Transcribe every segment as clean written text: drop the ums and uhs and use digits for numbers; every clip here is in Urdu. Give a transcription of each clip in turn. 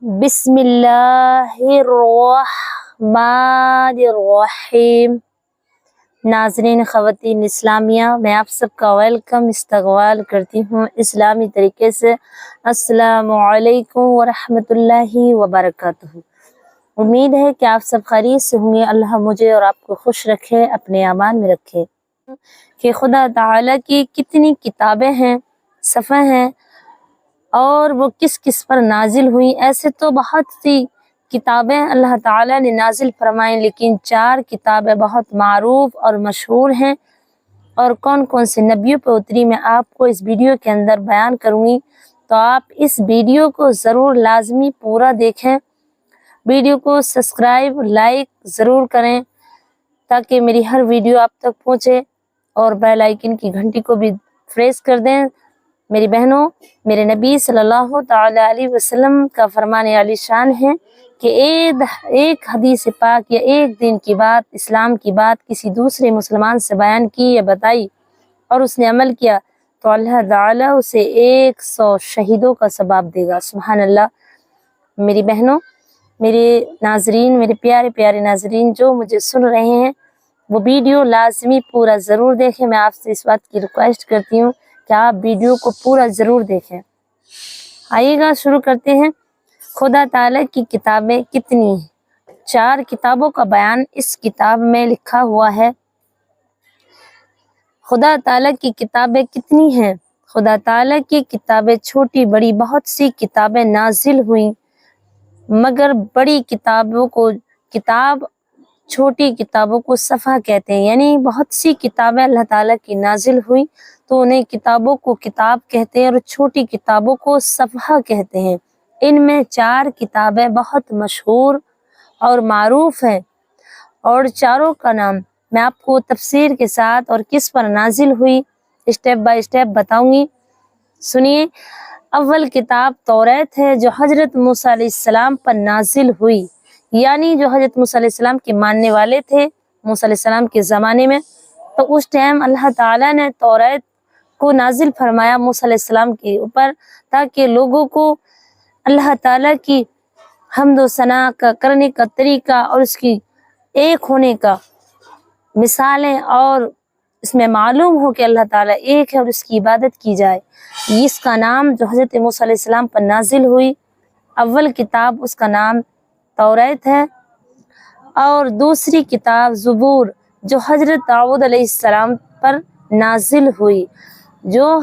بسم اللہ الرحمن الرحیم۔ ناظرین خواتین اسلامیہ، میں آپ سب کا ویلکم استقبال کرتی ہوں اسلامی طریقے سے۔ السلام علیکم ورحمۃ اللہ وبرکاتہ۔ امید ہے کہ آپ سب خیریت سے ہوں گے۔ اللہ مجھے اور آپ کو خوش رکھے، اپنے امان میں رکھے۔ کہ خدا تعالیٰ کی کتنی کتابیں ہیں، صفحے ہیں، اور وہ کس کس پر نازل ہوئی۔ ایسے تو بہت سی کتابیں اللہ تعالیٰ نے نازل فرمائیں، لیکن 4 کتابیں بہت معروف اور مشہور ہیں، اور کون کون سے نبیوں پہ اتری میں آپ کو اس ویڈیو کے اندر بیان کروں گی۔ تو آپ اس ویڈیو کو ضرور لازمی پورا دیکھیں، ویڈیو کو سبسکرائب لائک ضرور کریں تاکہ میری ہر ویڈیو آپ تک پہنچے، اور بیل آئیکن کی گھنٹی کو بھی پریس کر دیں۔ میری بہنوں، میرے نبی صلی اللہ تعالی علیہ وسلم کا فرمان عالی شان ہے کہ ایک حدیث پاک یا ایک دن کی بات، اسلام کی بات کسی دوسرے مسلمان سے بیان کی یا بتائی اور اس نے عمل کیا تو اللہ تعالیٰ اسے 100 شہیدوں کا ثواب دے گا۔ سبحان اللہ۔ میری بہنوں، میرے ناظرین، میرے پیارے پیارے ناظرین جو مجھے سن رہے ہیں، وہ ویڈیو لازمی پورا ضرور دیکھیں۔ میں آپ سے اس بات کی ریکویسٹ کرتی ہوں کہ آپ ویڈیو کو پورا ضرور دیکھیں۔ آئیے گا شروع کرتے ہیں۔ خدا تعالیٰ کی کتابیں کتنی ہیں؟ 4 کتابوں کا بیان اس کتاب میں لکھا ہوا ہے۔ خدا تعالیٰ کی کتابیں کتنی ہیں؟ خدا تعالیٰ کی کتابیں چھوٹی بڑی بہت سی کتابیں نازل ہوئیں، مگر بڑی کتابوں کو چھوٹی کتابوں کو صفحہ کہتے ہیں، یعنی بہت سی کتابیں اللہ تعالیٰ کی نازل ہوئی تو انہیں کتابوں کو کتاب کہتے ہیں، اور چھوٹی کتابوں کو صفحہ کہتے ہیں۔ ان میں 4 کتابیں بہت مشہور اور معروف ہیں، اور چاروں کا نام میں آپ کو تفسیر کے ساتھ اور کس پر نازل ہوئی اسٹیپ بائی اسٹیپ بتاؤں گی۔ سنیے۔ اول کتاب توریت ہے، جو حضرت موسیٰ علیہ السلام پر نازل ہوئی، یعنی جو حضرت موسیٰ علیہ السلام کے ماننے والے تھے موسیٰ علیہ السلام کے زمانے میں، تو اس ٹائم اللہ تعالیٰ نے توریت کو نازل فرمایا موسیٰ علیہ السلام کے اوپر، تاکہ لوگوں کو اللہ تعالیٰ کی حمد و ثنا کا کرنے کا طریقہ اور اس کی ایک ہونے کا مثالیں، اور اس میں معلوم ہو کہ اللہ تعالیٰ ایک ہے اور اس کی عبادت کی جائے۔ اس کا نام جو حضرت موسیٰ علیہ السلام پر نازل ہوئی، اول کتاب اس کا نام توریت ہے، اور دوسری کتاب زبور جو حضرت داؤد علیہ السلام پر نازل ہوئی۔ جو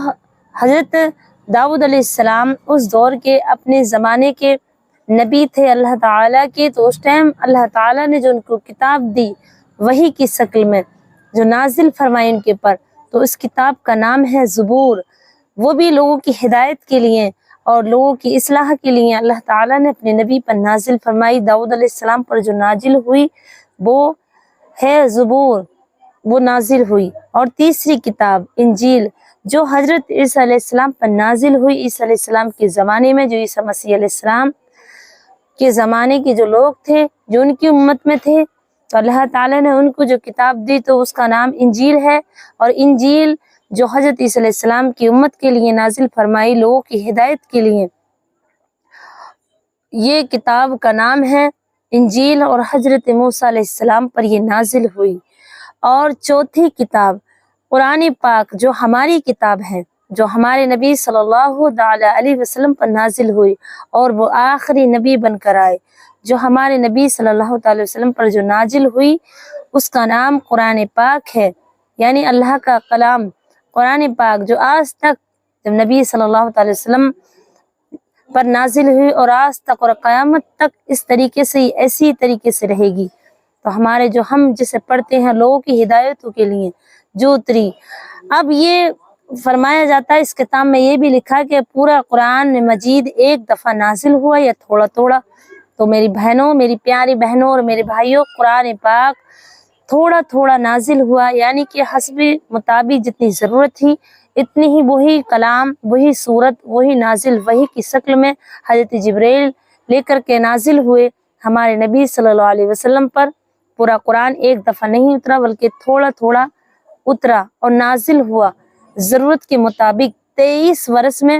حضرت داؤد علیہ السلام اس دور کے اپنے زمانے کے نبی تھے اللہ تعالیٰ کے، تو اس ٹائم اللہ تعالیٰ نے جو ان کو کتاب دی وحی کی شکل میں جو نازل فرمائی ان کے پر، تو اس کتاب کا نام ہے زبور۔ وہ بھی لوگوں کی ہدایت کے لیے اور لوگوں کی اصلاح کے لیے اللہ تعالیٰ نے اپنے نبی پر نازل فرمائی۔ داؤد علیہ السلام پر جو نازل ہوئی وہ ہے زبور، وہ نازل ہوئی۔ اور تیسری کتاب انجیل جو حضرت عیسیٰ علیہ السلام پر نازل ہوئی، عیسیٰ علیہ السلام کے زمانے میں، جو عیسیٰ مسیح علیہ السلام کے زمانے کے جو لوگ تھے جو ان کی امت میں تھے، تو اللہ تعالیٰ نے ان کو جو کتاب دی تو اس کا نام انجیل ہے۔ اور انجیل جو حضرت عیسیٰ علیہ السلام کی امت کے لیے نازل فرمائی، لوگوں کی ہدایت کے لیے، یہ کتاب کا نام ہے انجیل، اور حضرت موسیٰ علیہ السلام پر یہ نازل ہوئی۔ اور چوتھی کتاب قرآن پاک جو ہماری کتاب ہے، جو ہمارے نبی صلی اللہ تعالی علیہ وسلم پر نازل ہوئی، اور وہ آخری نبی بن کر آئے، جو ہمارے نبی صلی اللہ تعالی وسلم پر جو نازل ہوئی، اس کا نام قرآن پاک ہے، یعنی اللہ کا کلام قرآن پاک، جو آج تک جب نبی صلی اللہ تعالی وسلم پر نازل ہوئی اور آج تک اور قیامت تک اس طریقے سے ایسی طریقے سے رہے گی، تو ہمارے جو ہم جسے پڑھتے ہیں لوگوں کی ہدایتوں کے لیے جو اتری۔ اب یہ فرمایا جاتا ہے اس کتاب میں، یہ بھی لکھا کہ پورا قرآن مجید ایک دفعہ نازل ہوا یا تھوڑا تھوڑا۔ تو میری بہنوں، میری پیاری بہنوں اور میرے بھائیوں، قرآن پاک تھوڑا تھوڑا نازل ہوا، یعنی کہ حسب مطابق جتنی ضرورت تھی اتنی ہی وہی کلام، وہی صورت، وہی نازل وحی کی شکل میں حضرت جبریل لے کر کے نازل ہوئے ہمارے نبی صلی اللہ علیہ وسلم پر۔ پورا قرآن ایک دفعہ نہیں اترا بلکہ تھوڑا تھوڑا اترا اور نازل ہوا ضرورت کے مطابق۔ 23 برس میں